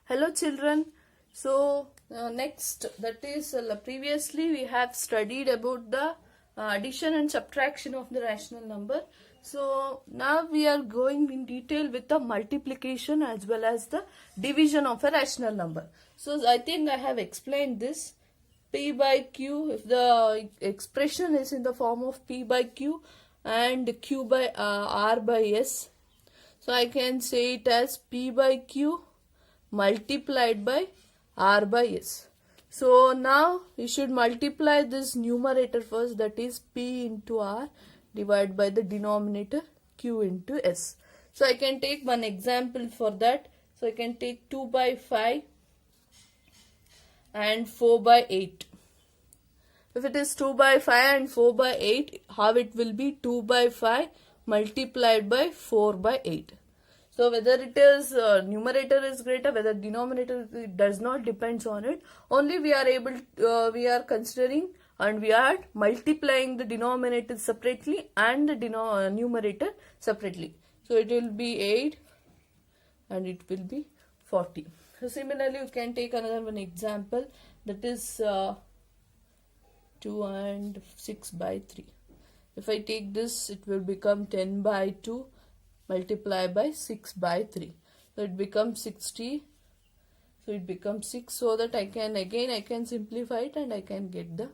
Hello children. So next, that is previously we have studied about the addition and subtraction of the rational number. So now we are going in detail with the multiplication as well as the division of a rational number. So I think I have explained this. P by Q, if the expression is in the form of P by Q and Q by R by S, so I can say it as P by Q multiplied by R by S. So now we should multiply this numerator first, that is P into R divided by the denominator Q into S. So I can take one example for that. So I can take 2 by 5 and 4 by 8. If it is 2 by 5 and 4 by 8, how it will be? 2 by 5 multiplied by 4 by 8. So whether it is numerator is greater, whether denominator, it does not depends on it. Only we are considering and we are multiplying the denominator separately and the numerator separately. So it will be 8 and it will be 40. So similarly, you can take another one example, that is 2 and 6 by 3. If I take this, it will become 10 by 2 multiply by 6 by 3. So it becomes 60. So it becomes 6, so that I can simplify it and I can get the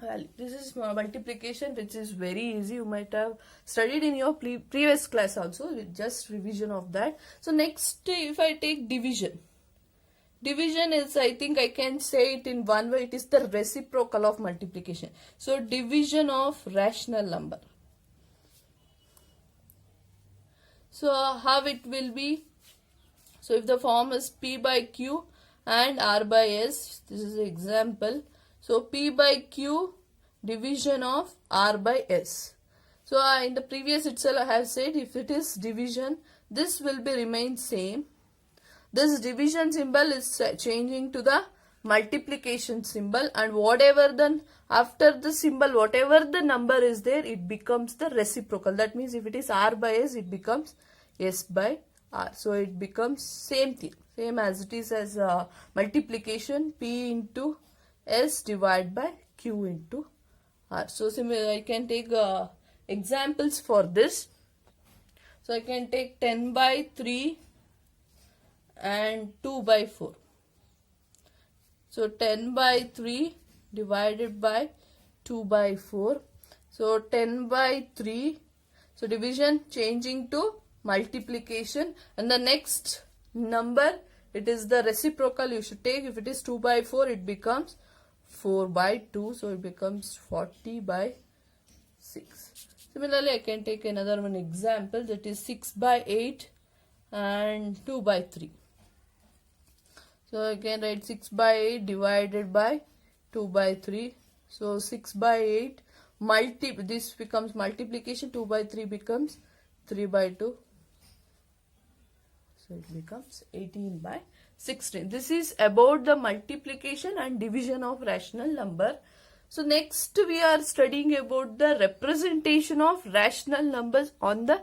value. This is multiplication, which is very easy. You might have studied in your previous class also, with just revision of that. So next, if I take division. Division is, I think I can say it in one way, it is the reciprocal of multiplication. So division of rational number. So how it will be? So if the form is P by Q and R by S, this is the example. So P by Q division of R by S. So in the previous itself I have said, if it is division, this will be remain same. This division symbol is changing to the multiplication symbol, and whatever then after the symbol, whatever the number is there, it becomes the reciprocal. That means if it is R by S, it becomes S by R. So it becomes same thing, same as it is as multiplication, P into S divided by Q into R. So similarly, I can take examples for this. So I can take 10 by 3 and 2 by 4. So 10 by 3 divided by 2 by 4. So 10 by 3. So division changing to multiplication, and the next number, it is the reciprocal you should take. If it is 2 by 4, it becomes 4 by 2. So it becomes 40 by 6. Similarly, I can take another one example, that is 6 by 8 and 2 by 3. So I can write 6 by 8 divided by 2 by 3. So 6 by 8 this becomes multiplication, 2 by 3 becomes 3 by 2. So it becomes 18 by 16. This is about the multiplication and division of rational number. So next we are studying about the representation of rational numbers on the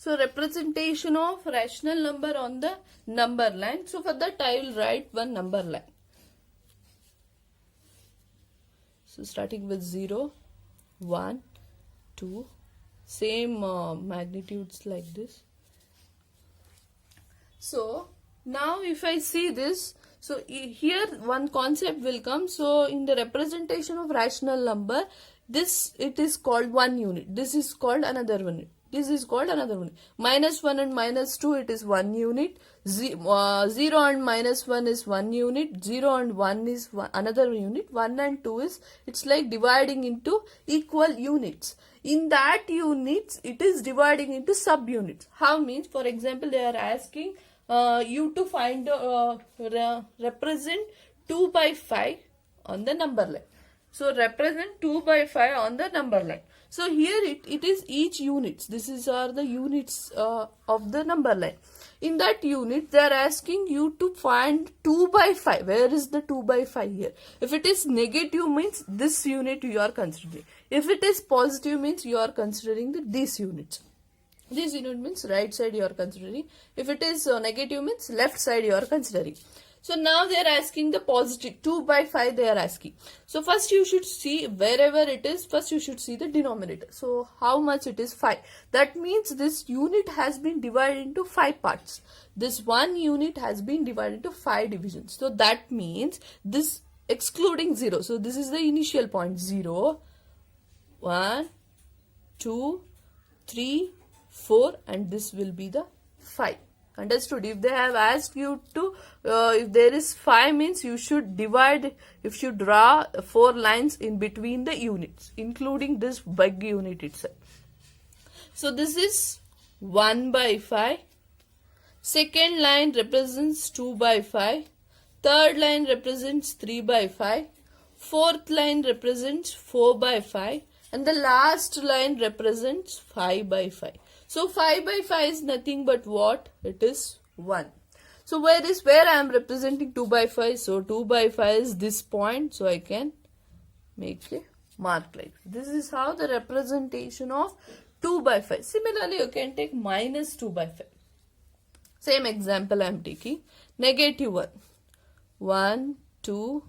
representation of rational number on the number line. So for that I will write one number line. So starting with 0, 1, 2, same magnitudes like this. So now if I see this, so here one concept will come. So in the representation of rational number, this it is called 1 unit. This is called another unit. This is called another unit. -1 and -2, it is 1 unit. 0 and -1 is 1 unit. 0 and 1 is another unit. 1 and 2 is, it's like dividing into equal units. In that units, it is dividing into subunits. How means, for example, they are asking you to find represent 2 by 5 on the number line. So represent 2 by 5 on the number line. So here it is each units. This is are the units of the number line. In that unit, they are asking you to find 2 by 5. Where is the 2 by 5 here? If it is negative, means this unit you are considering. If it is positive, means you are considering these units. This unit means right side you are considering. If it is negative means left side you are considering. So now they are asking the positive 2 by 5 they are asking. So first you should see wherever it is, first you should see the denominator. So how much it is 5. That means this unit has been divided into 5 parts. This one unit has been divided into 5 divisions. So that means this excluding 0. So this is the initial point 0, 1, 2, 3, 4 and this will be the 5. Understood? If they have asked you to, if there is 5 means you should divide, if you draw 4 lines in between the units, including this big unit itself. So this is 1 by 5. Second line represents 2 by 5. Third line represents 3 by 5. Fourth line represents 4 by 5. And the last line represents 5 by 5. So 5 by 5 is nothing but what? It is 1. So where I am representing 2 by 5? So 2 by 5 is this point. So I can make a mark like this. This is how the representation of 2 by 5. Similarly, you can take minus 2 by 5. Same example I am taking. Negative 1. 1, 2.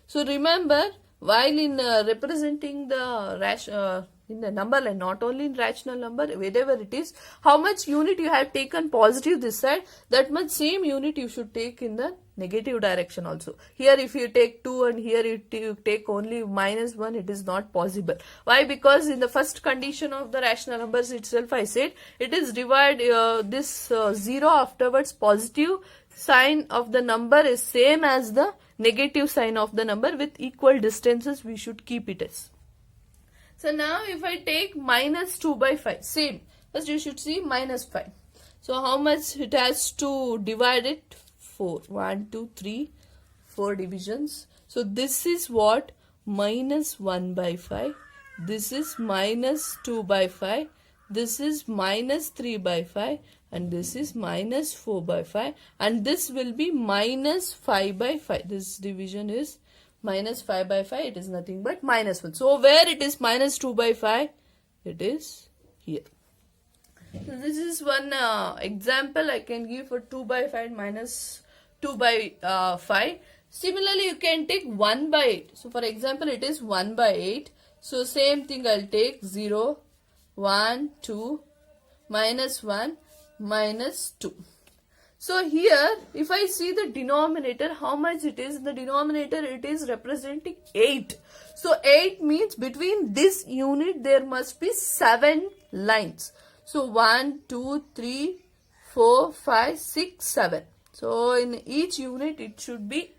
So remember, while in representing the in the number line, not only in rational number, wherever it is, how much unit you have taken positive this side, that much same unit you should take in the negative direction also. Here if you take 2 and here you take only minus 1, it is not possible. Why? Because in the first condition of the rational numbers itself I said, it is divide this 0 afterwards positive sign of the number is same as the negative sign of the number with equal distances we should keep it as. So now if I take minus 2 by 5, same. First you should see minus 5. So how much it has to divide it? 4. 1, 2, 3, 4 divisions. So this is what? Minus 1 by 5. This is minus 2 by 5. This is minus 3 by 5. And this is minus 4 by 5. And this will be minus 5 by 5. This division is minus 5 by 5, it is nothing but minus 1. So where it is minus 2 by 5? It is here. So this is one example I can give for 2 by 5 minus 2 by 5. Similarly, you can take 1 by 8. So for example, it is 1 by 8. So same thing I'll take 0, 1, 2, minus 1, minus 2. So here, if I see the denominator, how much it is? In the denominator, it is representing 8. So 8 means between this unit, there must be 7 lines. So 1, 2, 3, 4, 5, 6, 7. So in each unit, it should be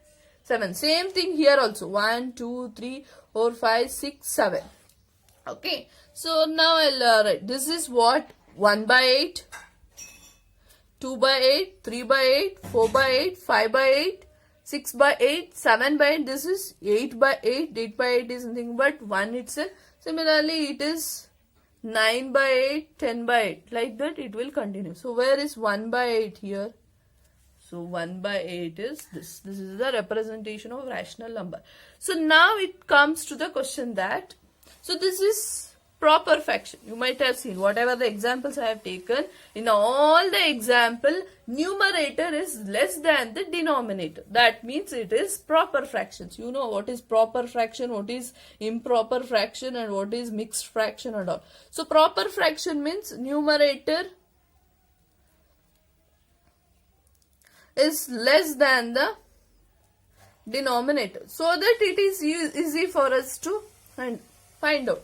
7. Same thing here also. 1, 2, 3, 4, 5, 6, 7. Okay. So now I'll write. This is what? 1 by 8. 2 by 8, 3 by 8, 4 by 8, 5 by 8, 6 by 8, 7 by 8. This is 8 by 8. 8 by 8 is nothing but 1 itself. Similarly, it is 9 by 8, 10 by 8. Like that, it will continue. So, where is 1 by 8 here? So, 1 by 8 is this. This is the representation of rational number. So, now it comes to the question that, so this is proper fraction. You might have seen whatever the examples I have taken. In all the example, numerator is less than the denominator. That means it is proper fractions. You know what is proper fraction, what is improper fraction and what is mixed fraction and all. So proper fraction means numerator is less than the denominator. So that it is easy for us to find out.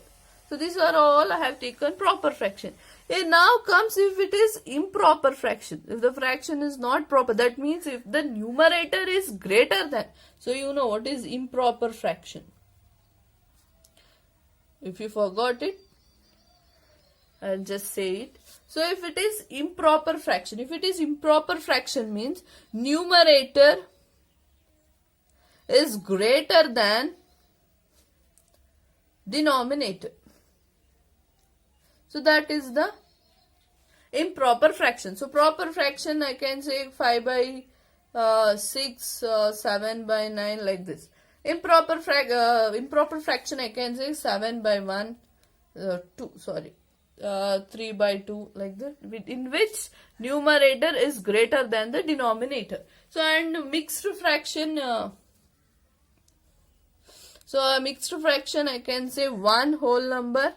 So these are all I have taken proper fraction. And now comes if it is improper fraction. If the fraction is not proper, that means if the numerator is greater than. So you know what is improper fraction. If you forgot it, I'll just say it. So if it is improper fraction, means numerator is greater than denominator. So that is the improper fraction. So proper fraction I can say 5 by 6, 7 by 9 like this. Improper fraction I can say 7 by 1, 2, sorry. 3 by 2 like that, in which numerator is greater than the denominator. So and mixed fraction, so a mixed fraction I can say one whole number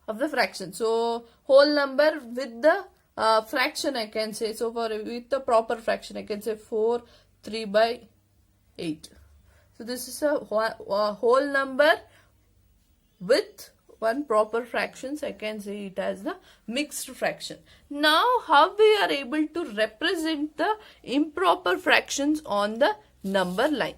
of the fraction. So whole number with the fraction I can say, so for with the proper fraction I can say 4 3 by 8. So this is a whole number with one proper fractions, I can say it as the mixed fraction. Now how we are able to represent the improper fractions on the number line?